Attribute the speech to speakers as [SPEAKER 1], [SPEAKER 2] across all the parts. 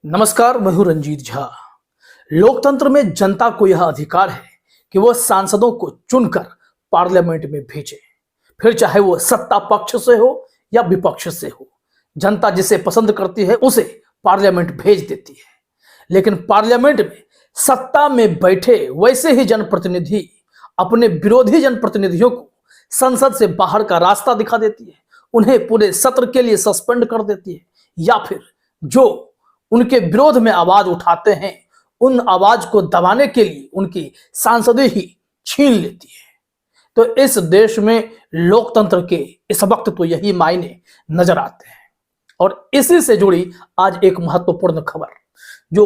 [SPEAKER 1] नमस्कार, मैं हूं रंजीत झा। लोकतंत्र में जनता को यह अधिकार है कि वह सांसदों को चुनकर पार्लियामेंट में भेजे, फिर चाहे वो सत्ता पक्ष से हो या विपक्ष से हो। जनता जिसे पसंद करती है उसे पार्लियामेंट भेज देती है, लेकिन पार्लियामेंट में सत्ता में बैठे वैसे ही जनप्रतिनिधि अपने विरोधी जनप्रतिनिधियों को संसद से बाहर का रास्ता दिखा देती है, उन्हें पूरे सत्र के लिए सस्पेंड कर देती है, या फिर जो उनके विरोध में आवाज उठाते हैं उन आवाज को दबाने के लिए उनकी सांसदें ही छीन लेती है। तो इस देश में लोकतंत्र के इस वक्त तो यही मायने नजर आते हैं। और इसी से जुड़ी आज एक महत्वपूर्ण खबर जो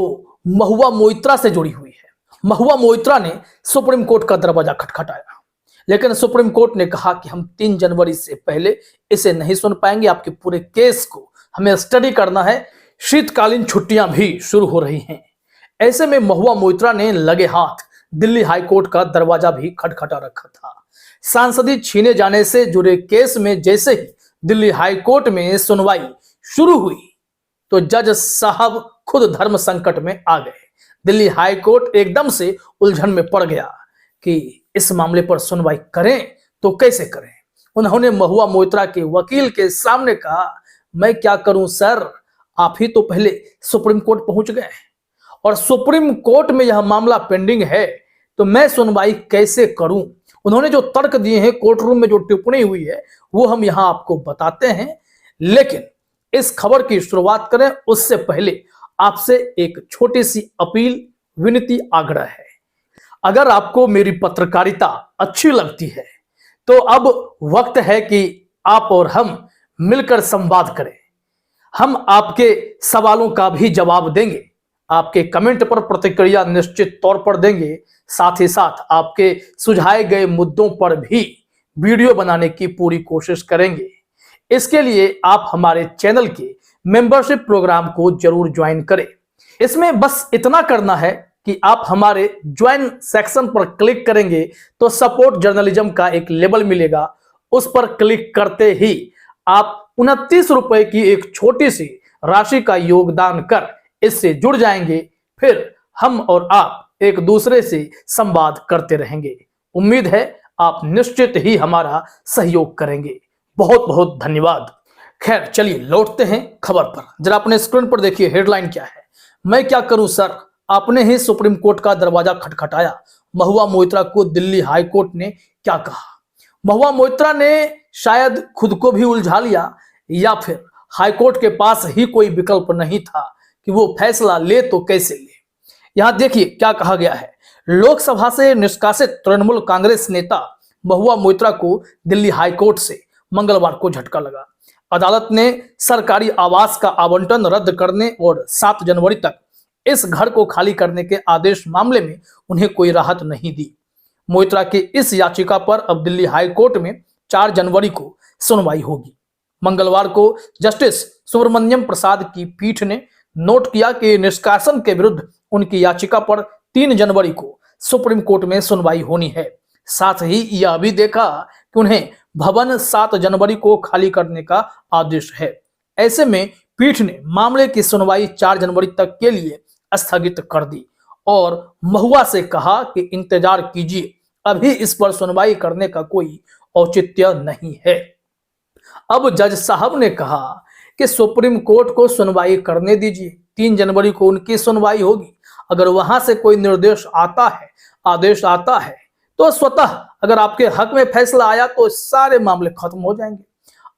[SPEAKER 1] महुआ मोइत्रा से जुड़ी हुई है। महुआ मोइत्रा ने सुप्रीम कोर्ट का दरवाजा खटखटाया, लेकिन सुप्रीम कोर्ट ने कहा कि हम 3 जनवरी से पहले इसे नहीं सुन पाएंगे, आपके पूरे केस को हमें स्टडी करना है। शीतकालीन छुट्टियां भी शुरू हो रही हैं। ऐसे में महुआ मोइत्रा ने लगे हाथ दिल्ली हाई कोर्ट का दरवाजा भी खटखटा रखा था। सांसदी छीने जाने से जुड़े केस में जैसे ही दिल्ली हाई कोर्ट में सुनवाई शुरू हुई तो जज साहब खुद धर्म संकट में आ गए। दिल्ली हाई कोर्ट एकदम से उलझन में पड़ गया कि इस मामले पर सुनवाई करें तो कैसे करें। उन्होंने महुआ मोइत्रा के वकील के सामने कहा, मैं क्या करूं सर, आप ही तो पहले सुप्रीम कोर्ट पहुंच गए और सुप्रीम कोर्ट में यह मामला पेंडिंग है, तो मैं सुनवाई कैसे करूं। उन्होंने जो तर्क दिए हैं, कोर्ट रूम में जो टिप्पणी हुई है वो हम यहां आपको बताते हैं, लेकिन इस खबर की शुरुआत करें उससे पहले आपसे एक छोटी सी अपील, विनती, आग्रह है। अगर आपको मेरी पत्रकारिता अच्छी लगती है तो अब वक्त है कि आप और हम मिलकर संवाद करें। हम आपके सवालों का भी जवाब देंगे, आपके कमेंट पर प्रतिक्रिया निश्चित तौर पर देंगे, साथ ही साथ आपके सुझाए गए मुद्दों पर भी वीडियो बनाने की पूरी कोशिश करेंगे। इसके लिए आप हमारे चैनल के मेंबरशिप प्रोग्राम को जरूर ज्वाइन करें। इसमें बस इतना करना है कि आप हमारे ज्वाइन सेक्शन पर क्लिक करेंगे तो सपोर्ट जर्नलिज्म का एक लेबल मिलेगा, उस पर क्लिक करते ही आप 29 रुपए की एक छोटी सी राशि का योगदान कर इससे जुड़ जाएंगे। फिर हम और आप एक दूसरे से संवाद करते रहेंगे। उम्मीद है आप निश्चित ही हमारा सहयोग करेंगे। बहुत बहुत धन्यवाद। खैर चलिए लौटते हैं खबर पर। जरा अपने स्क्रीन पर देखिए हेडलाइन क्या है। मैं क्या करूं सर, आपने ही सुप्रीम कोर्ट का दरवाजा खटखटाया। महुआ मोइत्रा को दिल्ली हाई कोर्ट ने क्या कहा। महुआ मोइत्रा ने शायद खुद को भी उलझा लिया या फिर हाईकोर्ट के पास ही कोई विकल्प नहीं था कि वो फैसला ले तो कैसे ले। यहां देखिए क्या कहा गया है। लोकसभा से निष्कासित तृणमूल कांग्रेस नेता महुआ मोइत्रा को दिल्ली हाईकोर्ट से मंगलवार को झटका लगा। अदालत ने सरकारी आवास का आवंटन रद्द करने और 7 जनवरी तक इस घर को खाली करने के आदेश मामले में उन्हें कोई राहत नहीं दी। मोइत्रा की इस याचिका पर अब दिल्ली हाई कोर्ट में 4 जनवरी को सुनवाई होगी। मंगलवार को जस्टिस सुब्रमण्यम प्रसाद की पीठ ने नोट किया कि निष्कासन के विरुद्ध उनकी याचिका पर 3 जनवरी को सुप्रीम कोर्ट में सुनवाई होनी है। साथ ही यह भी देखा कि उन्हें भवन 7 जनवरी को खाली करने का आदेश है। ऐसे में पीठ ने मामले की सुनवाई 4 जनवरी तक के लिए स्थगित कर दी और महुआ से कहा कि इंतजार कीजिए, अभी इस पर सुनवाई करने का कोई औचित्य नहीं है। अब जज साहब ने कहा कि सुप्रीम कोर्ट को सुनवाई करने दीजिए, 3 जनवरी को उनकी सुनवाई होगी। अगर वहां से कोई निर्देश आता है, आदेश आता है, तो स्वतः अगर आपके हक में फैसला आया तो सारे मामले खत्म हो जाएंगे।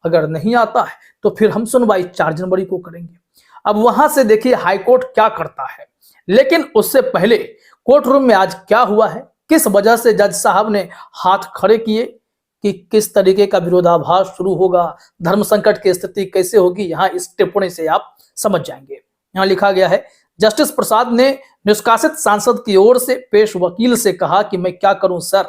[SPEAKER 1] अगर नहीं आता है तो फिर हम सुनवाई 4 जनवरी को करेंगे। अब वहां से देखिए हाईकोर्ट क्या करता है। लेकिन उससे पहले कोर्ट रूम में आज क्या हुआ है, किस वजह से जज साहब ने हाथ खड़े किए, कि किस तरीके का विरोधाभास शुरू होगा, धर्म संकट की स्थिति कैसे होगी, यहाँ इस टिप्पणी से आप समझ जाएंगे। यहाँ लिखा गया है, जस्टिस प्रसाद ने निष्कासित सांसद की ओर से पेश वकील से कहा कि मैं क्या करूं सर,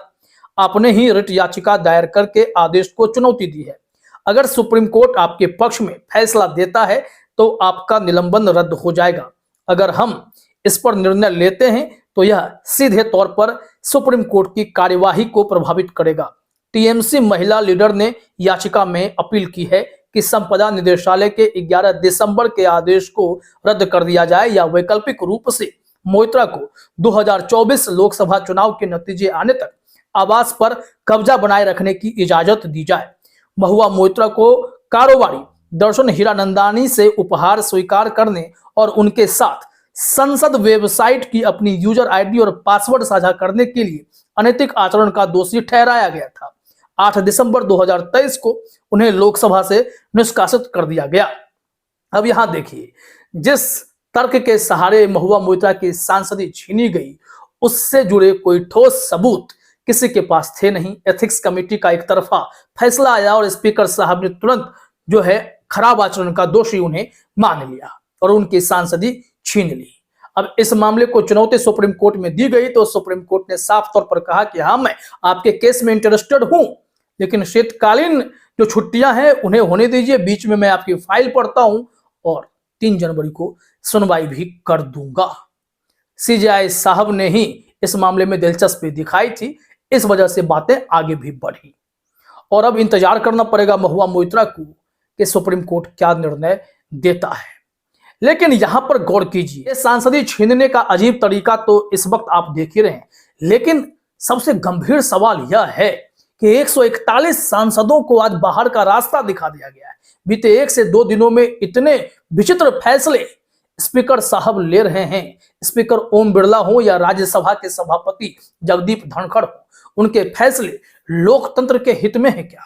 [SPEAKER 1] आपने ही रिट याचिका दायर करके आदेश को चुनौती दी है। अगर सुप्रीम कोर्ट आपके पक्ष में फैसला देता है तो आपका निलंबन रद्द हो जाएगा। अगर हम इस पर निर्णय लेते हैं तो यह सीधे तौर पर सुप्रीम कोर्ट की कार्यवाही को प्रभावित करेगा। टीएमसी महिला लीडर ने याचिका में अपील की है कि संपदा निदेशालय के 11 दिसंबर के आदेश को रद्द कर दिया जाए या वैकल्पिक रूप से मोइत्रा को 2024 लोकसभा चुनाव के नतीजे आने तक आवास पर कब्जा बनाए रखने की इजाजत दी जाए। महुआ मोइत्रा को कारोबारी दर्शन हीरानंदानी से उपहार स्वीकार करने और उनके साथ संसद वेबसाइट की अपनी यूजर आईडी और पासवर्ड साझा करने के लिए अनैतिक आचरण का दोषी ठहराया गया था। 8 दिसंबर 2023 को उन्हें लोकसभा से निष्कासित कर दिया गया। अब यहां देखिए, जिस तर्क के सहारे महुआ मोइत्रा की सांसदी छीनी गई, उससे जुड़े कोई ठोस सबूत किसी के पास थे नहीं। एथिक्स कमेटी का एक तरफा फैसला आया और स्पीकर साहब ने तुरंत जो है खराब आचरण का दोषी उन्हें मान लिया और उनकी सांसदी छीन ली। अब इस मामले को चुनौती सुप्रीम कोर्ट में दी गई तो सुप्रीम कोर्ट ने साफ तौर पर कहा कि हाँ, मैं आपके केस में इंटरेस्टेड हूं, लेकिन शीतकालीन जो छुट्टियां हैं उन्हें होने दीजिए, बीच में मैं आपकी फाइल पढ़ता हूं और 3 जनवरी को सुनवाई भी कर दूंगा। सीजेआई साहब ने ही इस मामले में दिलचस्पी दिखाई थी, इस वजह से बातें आगे भी बढ़ी और अब इंतजार करना पड़ेगा महुआ मोइत्रा को कि सुप्रीम कोर्ट क्या निर्णय देता है। लेकिन यहां पर गौर कीजिए, सांसदी छीनने का अजीब तरीका तो इस वक्त आप देख ही रहे हैं, लेकिन सबसे गंभीर सवाल यह है कि 141 सांसदों को आज बाहर का रास्ता दिखा दिया गया है। बीते 1 से 2 दिनों में इतने विचित्र फैसले स्पीकर साहब ले रहे हैं। स्पीकर ओम बिरला हो या राज्यसभा के सभापति जगदीप धनखड़ हो, उनके फैसले लोकतंत्र के हित में है क्या?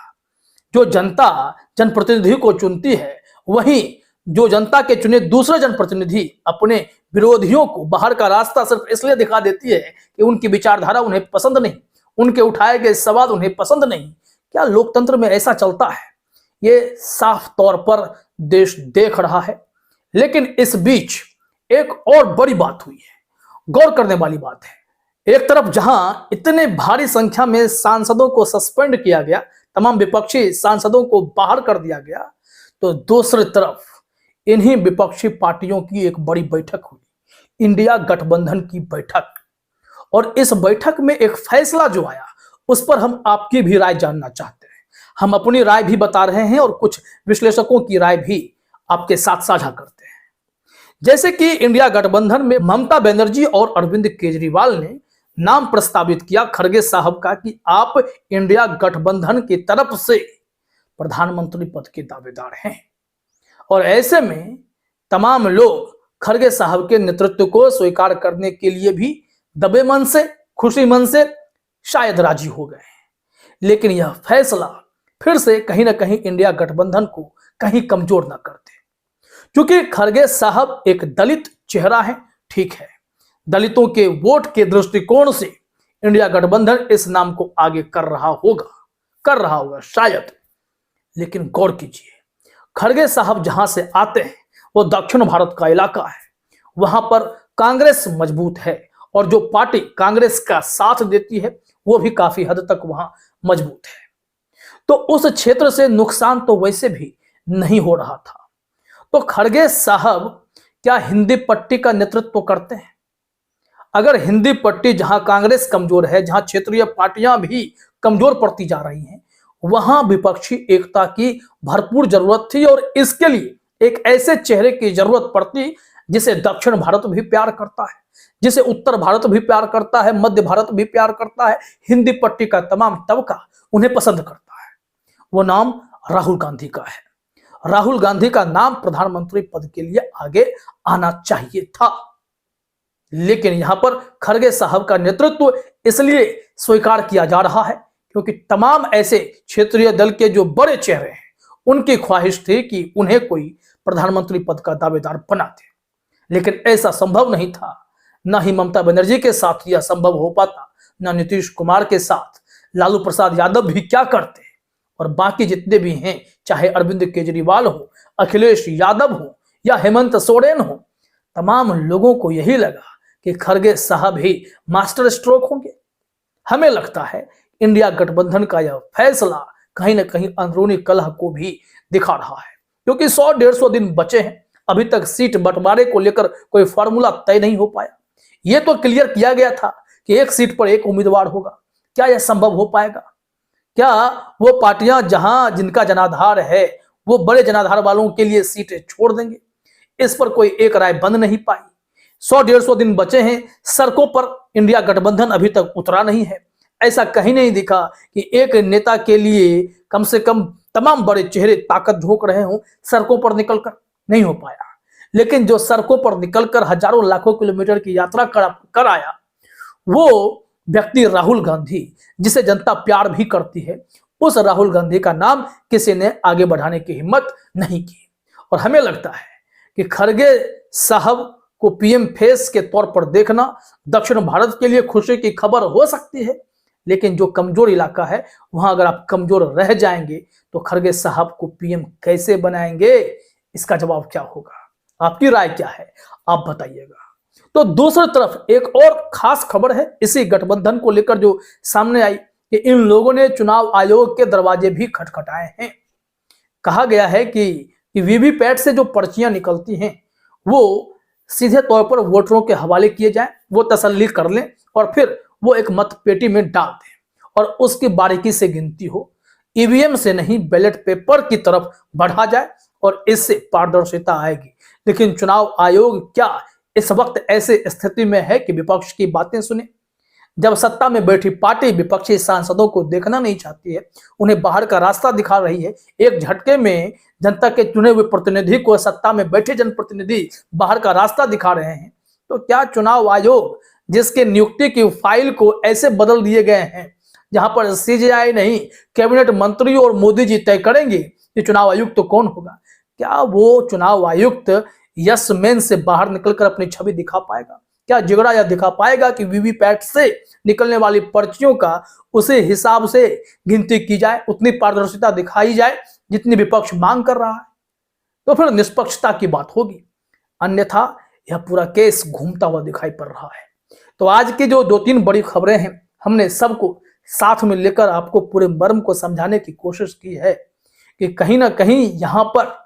[SPEAKER 1] जो जनता जनप्रतिनिधि को चुनती है, वहीं जो जनता के चुने दूसरे जनप्रतिनिधि अपने विरोधियों को बाहर का रास्ता सिर्फ इसलिए दिखा देती है कि उनकी विचारधारा उन्हें पसंद नहीं, उनके उठाए गए सवाल उन्हें पसंद नहीं। क्या लोकतंत्र में ऐसा चलता है? ये साफ तौर पर देश देख रहा है। लेकिन इस बीच एक और बड़ी बात हुई है, गौर करने वाली बात है। एक तरफ जहां इतने भारी संख्या में सांसदों को सस्पेंड किया गया, तमाम विपक्षी सांसदों को बाहर कर दिया गया, तो दूसरी तरफ इन्हीं विपक्षी पार्टियों की एक बड़ी बैठक हुई, इंडिया गठबंधन की बैठक। और इस बैठक में एक फैसला जो आया, उस पर हम आपकी भी राय जानना चाहते हैं। हम अपनी राय भी बता रहे हैं और कुछ विश्लेषकों की राय भी आपके साथ साझा करते हैं। जैसे कि इंडिया गठबंधन में ममता बनर्जी और अरविंद केजरीवाल ने नाम प्रस्तावित किया खड़गे साहब का कि आप इंडिया गठबंधन की तरफ से प्रधानमंत्री पद के दावेदार हैं, और ऐसे में तमाम लोग खड़गे साहब के नेतृत्व को स्वीकार करने के लिए भी दबे मन से, खुशी मन से शायद राजी हो गए। लेकिन यह फैसला फिर से कहीं ना कहीं इंडिया गठबंधन को कहीं कमजोर ना कर दे, क्योंकि खड़गे साहब एक दलित चेहरा है। ठीक है, दलितों के वोट के दृष्टिकोण से इंडिया गठबंधन इस नाम को आगे कर रहा होगा शायद। लेकिन गौर कीजिए, खड़गे साहब जहां से आते हैं वो दक्षिण भारत का इलाका है, वहां पर कांग्रेस मजबूत है और जो पार्टी कांग्रेस का साथ देती है वो भी काफी हद तक वहां मजबूत है। तो उस क्षेत्र से नुकसान तो वैसे भी नहीं हो रहा था। तो खड़गे साहब क्या हिंदी पट्टी का नेतृत्व करते हैं? अगर हिंदी पट्टी जहां कांग्रेस कमजोर है, जहां क्षेत्रीय पार्टियां भी कमजोर पड़ती जा रही हैं, वहां विपक्षी एकता की भरपूर जरूरत थी और इसके लिए एक ऐसे चेहरे की जरूरत पड़ती जिसे दक्षिण भारत भी प्यार करता है, जिसे उत्तर भारत भी प्यार करता है, मध्य भारत भी प्यार करता है, हिंदी पट्टी का तमाम तबका उन्हें पसंद करता है। वो नाम राहुल गांधी का है। राहुल गांधी का नाम प्रधानमंत्री पद के लिए आगे आना चाहिए था, लेकिन यहां पर खड़गे साहब का नेतृत्व इसलिए स्वीकार किया जा रहा है क्योंकि तमाम ऐसे क्षेत्रीय दल के जो बड़े चेहरे हैं, उनकी ख्वाहिश थी कि उन्हें कोई प्रधानमंत्री पद का दावेदार बना दे। लेकिन ऐसा संभव नहीं था, न ही ममता बनर्जी के साथ यह संभव हो पाता, न नीतीश कुमार के साथ। लालू प्रसाद यादव भी क्या करते, और बाकी जितने भी हैं, चाहे अरविंद केजरीवाल हो, अखिलेश यादव हो या हेमंत सोरेन हो, तमाम लोगों को यही लगा कि खड़गे साहब ही मास्टर स्ट्रोक होंगे। हमें लगता है इंडिया गठबंधन का यह फैसला कहीं ना कहीं अंदरूनी कलह को भी दिखा रहा है, क्योंकि 100-150 दिन बचे हैं, अभी तक सीट बंटवारे को लेकर कोई फार्मूला तय नहीं हो पाया। यह तो क्लियर किया गया था कि एक सीट पर एक उम्मीदवार होगा। क्या यह संभव हो पाएगा? क्या वो पार्टियां जिनका जनाधार है वो बड़े जनाधार वालों के लिए सीटें छोड़ देंगे। इस पर कोई एक राय बन नहीं पाई। 100-150 दिन बचे हैं, सड़कों पर इंडिया गठबंधन अभी तक उतरा नहीं है। ऐसा कहीं नहीं दिखा कि एक नेता के लिए कम से कम तमाम बड़े चेहरे ताकत झोंक रहे हों सड़कों पर निकलकर। नहीं हो पाया। लेकिन जो सड़कों पर निकलकर हजारों लाखों किलोमीटर की यात्रा कर आया, वो व्यक्ति राहुल गांधी, जिसे जनता प्यार भी करती है, उस राहुल गांधी का नाम किसी ने आगे बढ़ाने की हिम्मत नहीं की। और हमें लगता है कि खड़गे साहब को पीएम फेस के तौर पर देखना दक्षिण भारत के लिए खुशी की खबर हो सकती है, लेकिन जो कमजोर इलाका है वहां अगर आप कमजोर रह जाएंगे तो खड़गे साहब को पीएम कैसे बनाएंगे, इसका जवाब क्या होगा? आपकी राय क्या है, आप बताइएगा। तो दूसरी तरफ एक और खास खबर है इसी गठबंधन को लेकर जो सामने आई कि इन लोगों ने चुनाव आयोग के दरवाजे भी खटखटाए हैं। कहा गया है कि वीवीपैट से जो पर्चियां निकलती हैं वो सीधे तौर पर वोटरों के हवाले किए जाएं, वो तसल्ली कर लें और फिर वो एक मतपेटी में डाल दें और उसकी बारीकी से गिनती हो। ईवीएम से नहीं, बैलेट पेपर की तरफ बढ़ा जाए और इससे पारदर्शिता आएगी। लेकिन चुनाव आयोग क्या इस वक्त ऐसे स्थिति में है कि विपक्ष की बातें सुने? जब सत्ता में बैठी पार्टी विपक्षी सांसदों को देखना नहीं चाहती है, उन्हें बाहर का रास्ता दिखा रही है, एक झटके में जनता के चुने हुए प्रतिनिधि को सत्ता में बैठे जनप्रतिनिधि बाहर का रास्ता दिखा रहे हैं, तो क्या चुनाव आयोग, जिसके नियुक्ति की फाइल को ऐसे बदल दिए गए हैं जहां पर सीजेआई नहीं कैबिनेट मंत्री और मोदी जी तय करेंगे कि चुनाव आयुक्त तो कौन होगा, क्या वो चुनाव आयुक्त यस मैन से बाहर निकलकर अपनी छवि दिखा पाएगा? क्या जिगरा यह दिखा पाएगा कि वीवीपैट से निकलने वाली पर्चियों का उसी हिसाब से गिनती की जाए, उतनी पारदर्शिता दिखाई जाए जितनी विपक्ष मांग कर रहा है? तो फिर निष्पक्षता की बात होगी, अन्यथा यह पूरा केस घूमता हुआ दिखाई पड़ रहा है। तो आज की जो 2-3 बड़ी खबरें हैं, हमने सबको साथ में लेकर आपको पूरे मर्म को समझाने की कोशिश की है कि कहीं ना कहीं यहां पर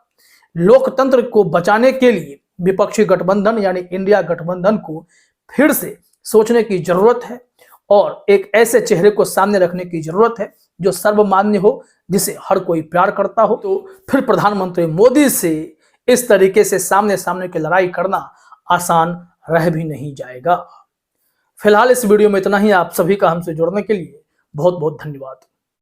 [SPEAKER 1] लोकतंत्र को बचाने के लिए विपक्षी गठबंधन यानी इंडिया गठबंधन को फिर से सोचने की जरूरत है और एक ऐसे चेहरे को सामने रखने की जरूरत है जो सर्वमान्य हो, जिसे हर कोई प्यार करता हो। तो फिर प्रधानमंत्री मोदी से इस तरीके से सामने सामने की लड़ाई करना आसान रह भी नहीं जाएगा। फिलहाल इस वीडियो में इतना ही। आप सभी का हमसे जुड़ने के लिए बहुत बहुत धन्यवाद।